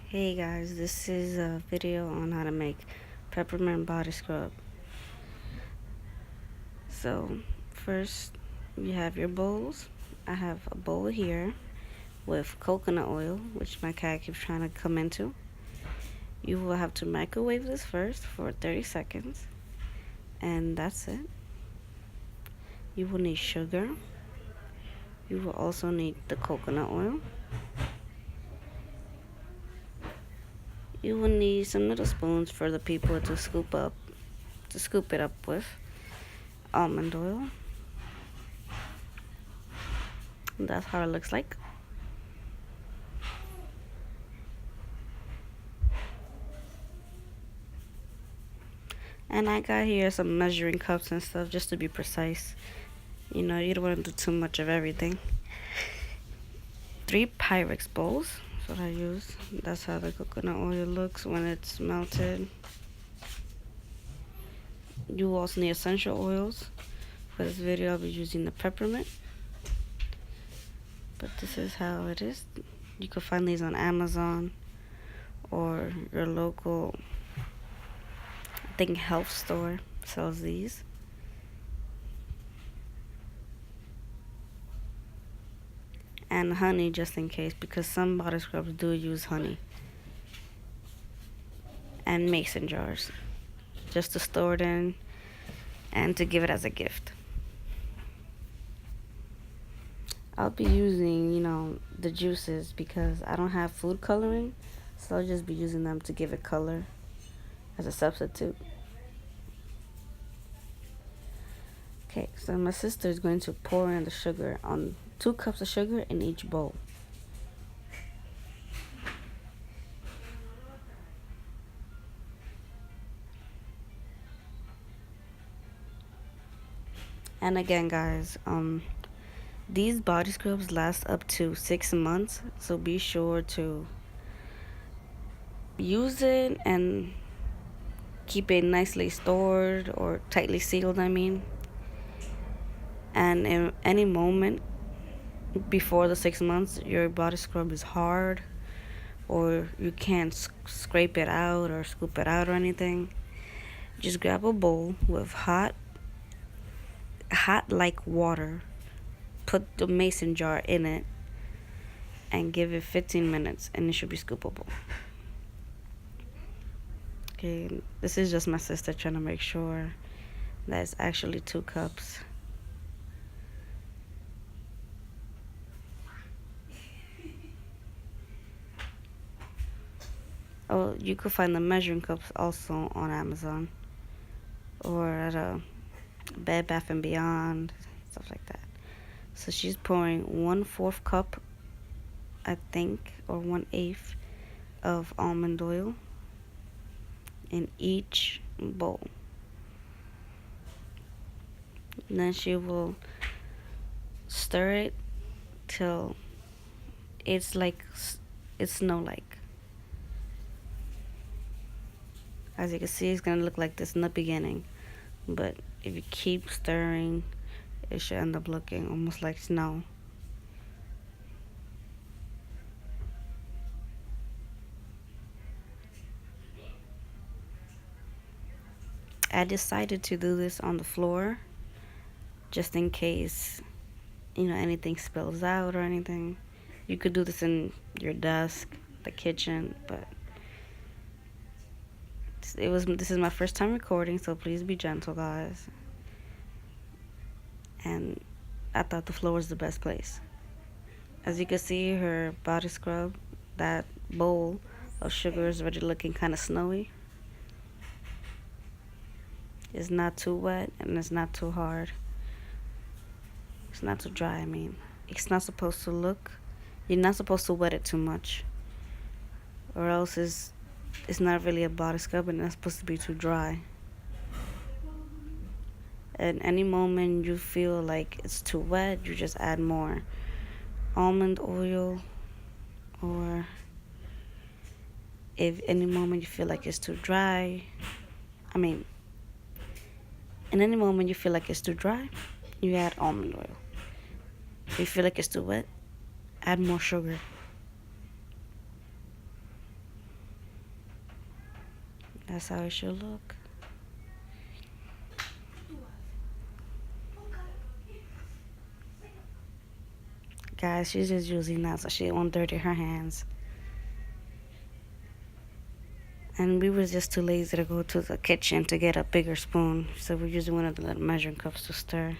Hey guys, this is a video on how to make peppermint body scrub. So first you have your bowls. I have a bowl here with coconut oil, which my cat keeps trying to come into. You will have to microwave this first for 30 seconds, and that's it. You will need sugar. You will also need the coconut oil. You will need some little spoons for the people to scoop it up with almond oil. That's how it looks like. And I got here some measuring cups and stuff just to be precise. You know, you don't want to do too much of everything. 3 Pyrex bowls. That's what I use. That's how the coconut oil looks when it's melted. You also need essential oils. For this video, I'll be using the peppermint. But this is how it is. You can find these on Amazon or your local, I think, health store sells these. And honey, just in case, because some body scrubs do use honey. And mason jars, just to store it in and to give it as a gift. I'll be using, the juices because I don't have food coloring, so I'll just be using them to give it color as a substitute. Okay, so my sister is going to pour in the sugar on 2 cups of sugar in each bowl. And again, guys, these body scrubs last up to 6 months, so be sure to use it and keep it nicely stored or tightly sealed, And in any moment before the 6 months, your body scrub is hard or you can't scrape it out or scoop it out or anything, just grab a bowl with hot like water, put the mason jar in it, and give it 15 minutes and it should be scoopable. Okay, this is just my sister trying to make sure that it's actually 2 cups. Oh, you could find the measuring cups also on Amazon or at a Bed Bath & Beyond, stuff like that. So she's pouring 1/4 cup, I think, or 1/8 of almond oil in each bowl. And then she will stir it till it's snow-like. As you can see, it's gonna look like this in the beginning, but if you keep stirring, it should end up looking almost like snow. I decided to do this on the floor just in case, anything spills out or anything. You could do this in your desk, the kitchen, but this is my first time recording, so please be gentle, guys. And I thought the floor was the best place. As you can see, her body scrub, that bowl of sugar is already looking kind of snowy. It's not too wet and it's not too hard. It's not too dry, It's not supposed to look, you're not supposed to wet it too much, or else it's not really a body scrub and it's not supposed to be too dry. At any moment you feel like it's too wet, you just add more almond oil, or if any moment you feel like it's too dry, in any moment you feel like it's too dry, you add almond oil. If you feel like it's too wet, add more sugar. That's how it should look. Guys, she's just using that so she won't dirty her hands. And we were just too lazy to go to the kitchen to get a bigger spoon, so we're using one of the little measuring cups to stir.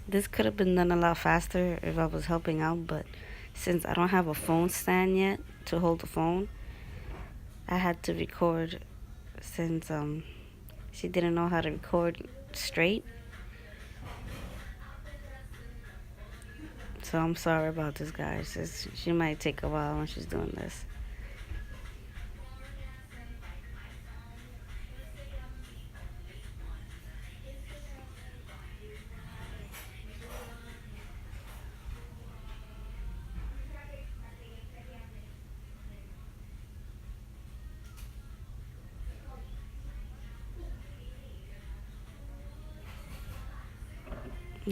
This could have been done a lot faster if I was helping out, but since I don't have a phone stand yet to hold the phone, I had to record since she didn't know how to record straight. So I'm sorry about this, guys. She might take a while when she's doing this.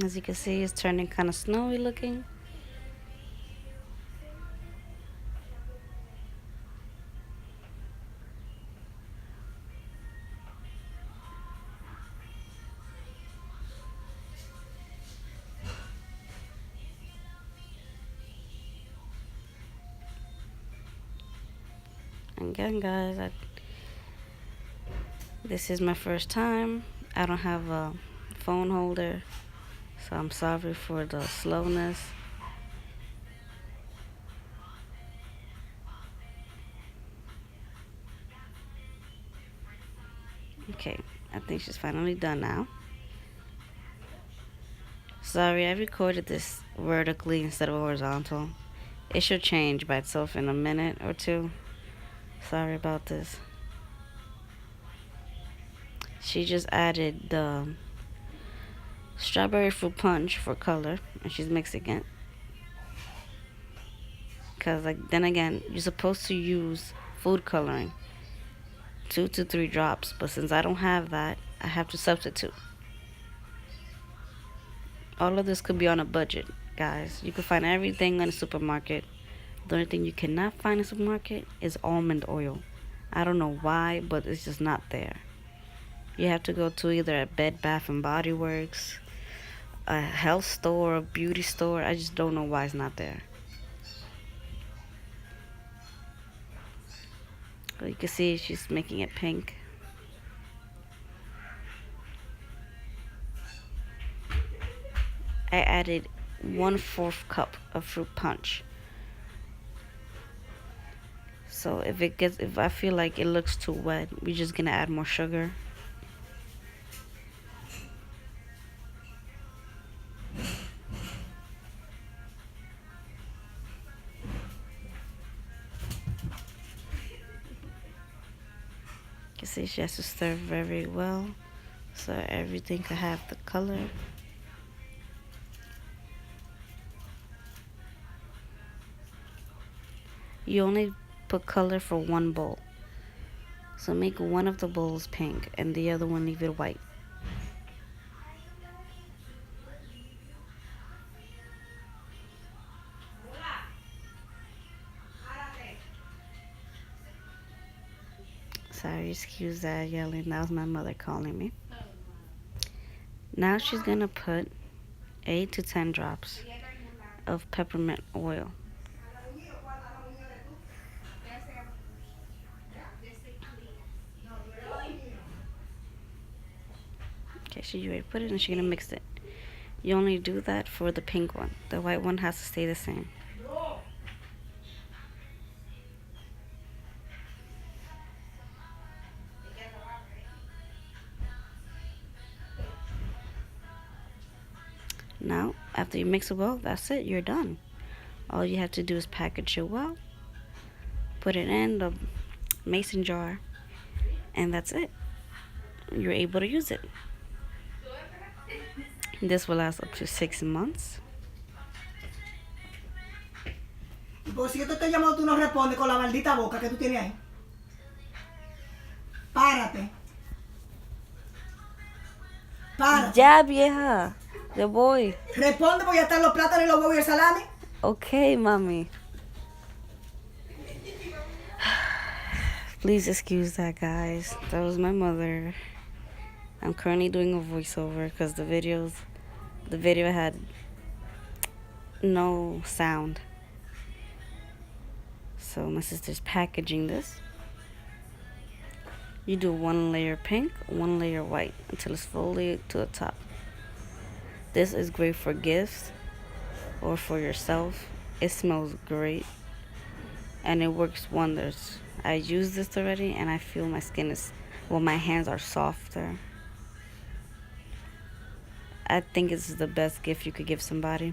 As you can see, it's turning kind of snowy looking. Again, guys, this is my first time. I don't have a phone holder, so I'm sorry for the slowness. Okay, I think she's finally done now. Sorry, I recorded this vertically instead of horizontal. It should change by itself in a minute or two. Sorry about this. She just added the strawberry fruit punch for color, and she's mixing it. Because, then again, you're supposed to use food coloring, 2 to 3 drops, but since I don't have that, I have to substitute. All of this could be on a budget, guys. You can find everything in a supermarket. The only thing you cannot find in a supermarket is almond oil. I don't know why, but it's just not there. You have to go to either a Bed Bath and Body Works, a health store, a beauty store. I just don't know why it's not there. But you can see she's making it pink. I added 1/4 cup of fruit punch. So if I feel like it looks too wet, we're just gonna add more sugar. You can see she has to stir very well so everything could have the color. You only put color for one bowl. So make one of the bowls pink and the other one leave it white. Sorry, excuse that yelling. That was my mother calling me. Now she's gonna put 8 to 10 drops of peppermint oil. Okay, she's ready to put it and she's gonna mix it. You only do that for the pink one. The white one has to stay the same. Now, after you mix it well, that's it. You're done. All you have to do is package it well, put it in the mason jar, and that's it. You're able to use it. This will last up to 6 months. Pues si yo te estoy llamando, tú no respondes con la maldita boca que tú tienes ahí. Párate. Para. Ya, vieja. Ya voy. Responde porque ya están los plátanos y los huevos y el salami. Okay, mommy. Please excuse that, guys. That was my mother. I'm currently doing a voiceover because the video had no sound. So my sister's packaging this. You do 1 layer pink, 1 layer white until it's fully to the top. This is great for gifts or for yourself. It smells great and it works wonders. I used this already and I feel my skin is, well, my hands are softer. I think it's the best gift you could give somebody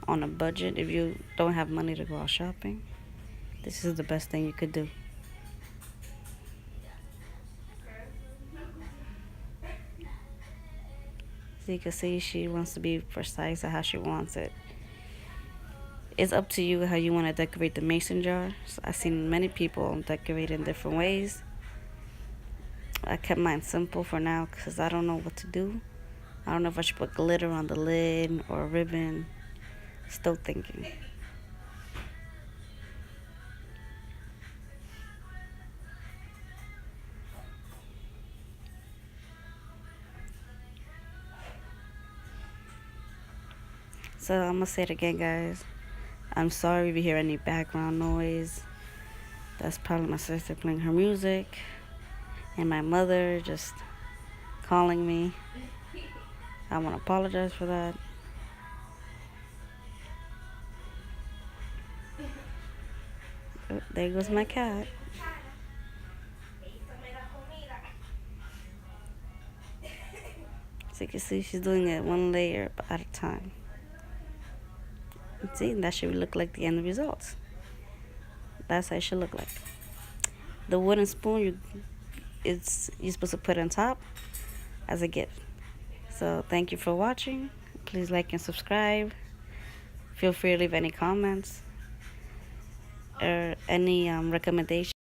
on a budget. If you don't have money to go out shopping, this is the best thing you could do. So you can see she wants to be precise at how she wants it. It's up to you how you want to decorate the mason jar. So I've seen many people decorate in different ways. I kept mine simple for now because I don't know what to do. I don't know if I should put glitter on the lid or a ribbon. Still thinking. So I'm gonna say it again, guys. I'm sorry if you hear any background noise. That's probably my sister playing her music and my mother just calling me. I want to apologize for that. Oh, there goes my cat. So you can see she's doing it 1 layer at a time. See, that should look like the end result. That's how it should look like. The wooden spoon you're supposed to put on top as a gift. So thank you for watching. Please like and subscribe. Feel free to leave any comments or any recommendations.